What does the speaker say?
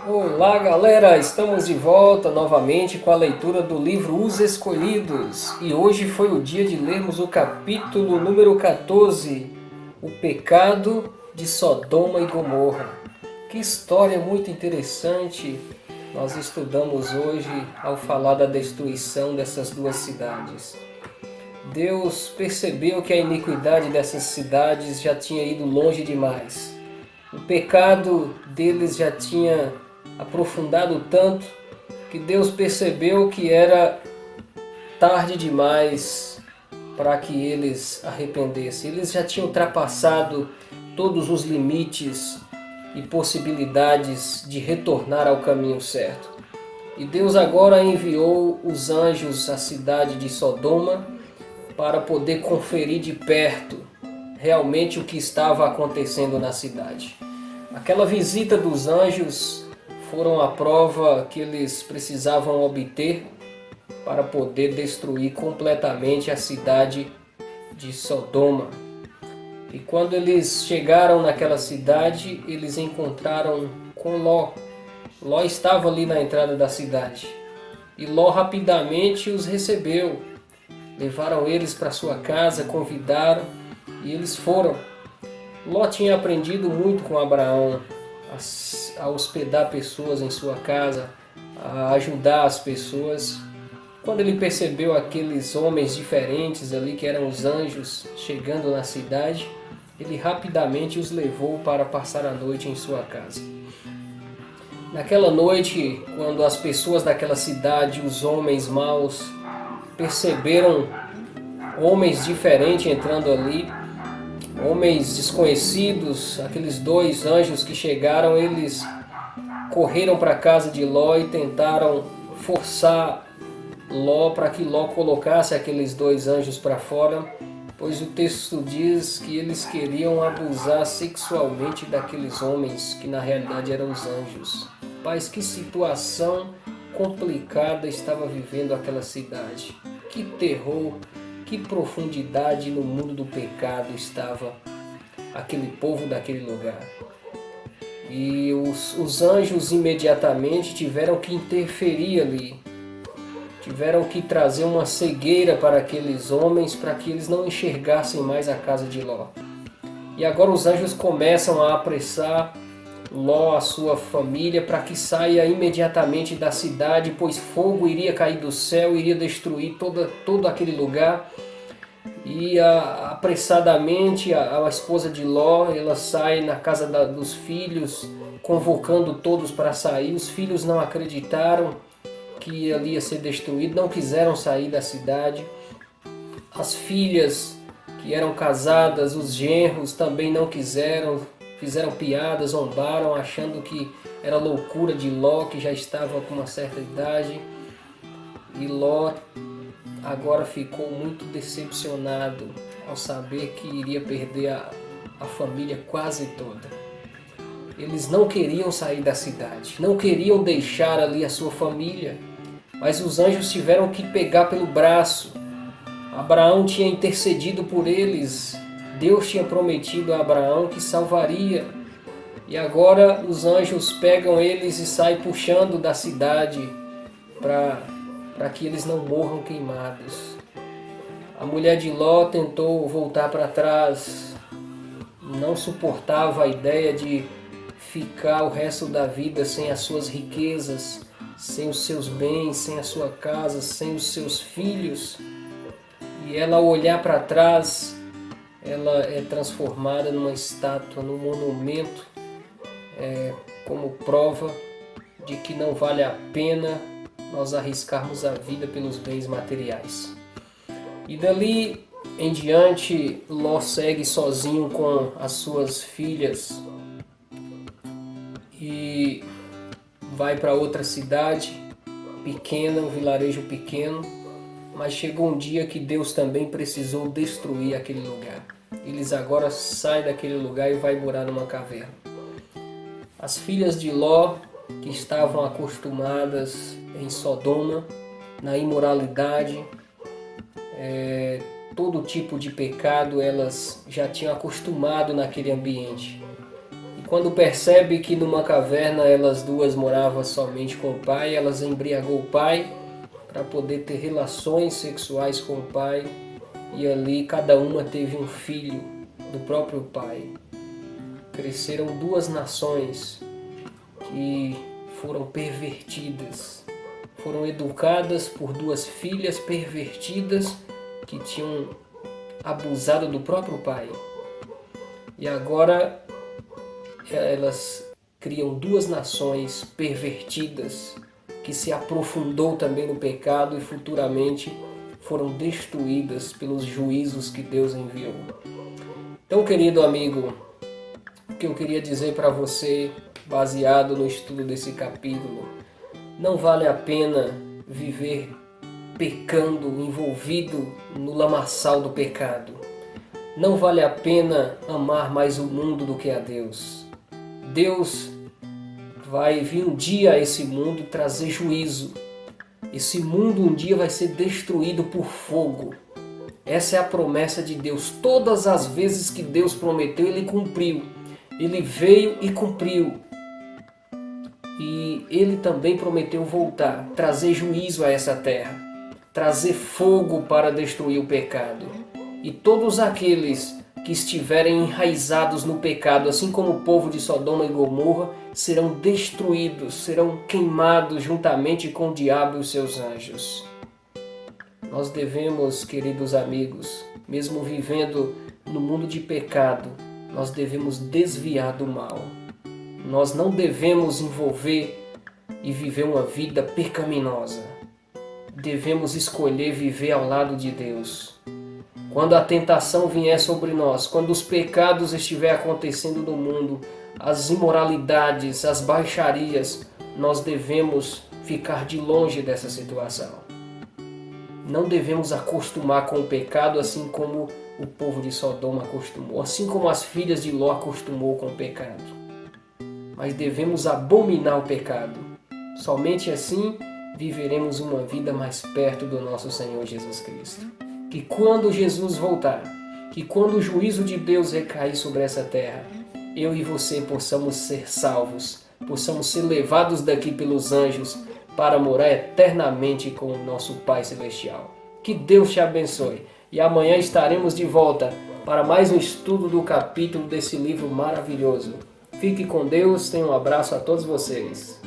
Olá, galera! Estamos de volta novamente com a leitura do livro Os Escolhidos. E hoje foi o dia de lermos o capítulo número 14, O Pecado de Sodoma e Gomorra. Que história muito interessante nós estudamos hoje ao falar da destruição dessas duas cidades. Deus percebeu que a iniquidade dessas cidades já tinha ido longe demais. O pecado deles já tinha aprofundado tanto que Deus percebeu que era tarde demais para que eles arrependessem. Eles já tinham ultrapassado todos os limites e possibilidades de retornar ao caminho certo. E Deus agora enviou os anjos à cidade de Sodoma para poder conferir de perto realmente o que estava acontecendo na cidade. Aquela visita dos anjos foram a prova que eles precisavam obter para poder destruir completamente a cidade de Sodoma. E quando eles chegaram naquela cidade, eles encontraram com Ló. Ló estava ali na entrada da cidade. E Ló rapidamente os recebeu. Levaram eles para sua casa, convidaram e eles foram. Ló tinha aprendido muito com Abraão a hospedar pessoas em sua casa, a ajudar as pessoas. Quando ele percebeu aqueles homens diferentes ali, que eram os anjos, chegando na cidade, ele rapidamente os levou para passar a noite em sua casa. Naquela noite, quando as pessoas daquela cidade, os homens maus, perceberam homens diferentes entrando ali, homens desconhecidos, aqueles dois anjos que chegaram, eles correram para a casa de Ló e tentaram forçar Ló para que Ló colocasse aqueles dois anjos para fora, pois o texto diz que eles queriam abusar sexualmente daqueles homens, que na realidade eram os anjos. Mas que situação complicada estava vivendo aquela cidade. Que terror, que profundidade no mundo do pecado estava aquele povo daquele lugar. E os anjos imediatamente tiveram que interferir ali. Tiveram que trazer uma cegueira para aqueles homens para que eles não enxergassem mais a casa de Ló. E agora os anjos começam a apressar Ló, a sua família, para que saia imediatamente da cidade, pois fogo iria cair do céu, iria destruir todo aquele lugar. E apressadamente a esposa de Ló, ela sai na casa dos filhos, convocando todos para sair. Os filhos não acreditaram que ali ia ser destruído, não quiseram sair da cidade. As filhas que eram casadas, os genros também não quiseram, fizeram piadas, zombaram, achando que era loucura de Ló, que já estava com uma certa idade. E Ló agora ficou muito decepcionado ao saber que iria perder a família quase toda. Eles não queriam sair da cidade, não queriam deixar ali a sua família, mas os anjos tiveram que pegar pelo braço. Abraão tinha intercedido por eles, Deus tinha prometido a Abraão que salvaria. E agora os anjos pegam eles e saem puxando da cidade para que eles não morram queimados. A mulher de Ló tentou voltar para trás, não suportava a ideia de ficar o resto da vida sem as suas riquezas, sem os seus bens, sem a sua casa, sem os seus filhos. E ela, ao olhar para trás, ela é transformada numa estátua, num monumento, como prova de que não vale a pena nós arriscarmos a vida pelos bens materiais. E dali em diante, Ló segue sozinho com as suas filhas e vai para outra cidade pequena, um vilarejo pequeno, mas chegou um dia que Deus também precisou destruir aquele lugar. Eles agora saem daquele lugar e vão morar numa caverna. As filhas de Ló, que estavam acostumadas em Sodoma, na imoralidade, todo tipo de pecado, elas já tinham acostumado naquele ambiente. E Quando percebe que numa caverna elas duas moravam somente com o pai, elas embriagou o pai para poder ter relações sexuais com o pai, e ali cada uma teve um filho do próprio pai. Cresceram duas nações que foram pervertidas, foram educadas por duas filhas pervertidas que tinham abusado do próprio pai. E agora elas criam duas nações pervertidas que se aprofundou também no pecado e futuramente foram destruídas pelos juízos que Deus enviou. Então, querido amigo, o que eu queria dizer para você, baseado no estudo desse capítulo, não vale a pena viver pecando, envolvido no lamaçal do pecado. Não vale a pena amar mais o mundo do que a Deus. Deus vai vir um dia a esse mundo trazer juízo. Esse mundo um dia vai ser destruído por fogo. Essa é a promessa de Deus. Todas as vezes que Deus prometeu, Ele cumpriu. Ele veio e cumpriu. E Ele também prometeu voltar, trazer juízo a essa terra, trazer fogo para destruir o pecado. E todos aqueles que estiverem enraizados no pecado, assim como o povo de Sodoma e Gomorra, serão destruídos, serão queimados juntamente com o diabo e os seus anjos. Nós devemos, queridos amigos, mesmo vivendo no mundo de pecado, nós devemos desviar do mal. Nós não devemos envolver e viver uma vida pecaminosa. Devemos escolher viver ao lado de Deus. Quando a tentação vier sobre nós, quando os pecados estiver acontecendo no mundo, as imoralidades, as baixarias, nós devemos ficar de longe dessa situação. Não devemos acostumar com o pecado assim como o povo de Sodoma acostumou, assim como as filhas de Ló acostumou com o pecado. Mas devemos abominar o pecado. Somente assim viveremos uma vida mais perto do nosso Senhor Jesus Cristo. Que quando Jesus voltar, que quando o juízo de Deus recair sobre essa terra, eu e você possamos ser salvos, possamos ser levados daqui pelos anjos para morar eternamente com o nosso Pai Celestial. Que Deus te abençoe e amanhã estaremos de volta para mais um estudo do capítulo desse livro maravilhoso. Fique com Deus, tenha um abraço a todos vocês.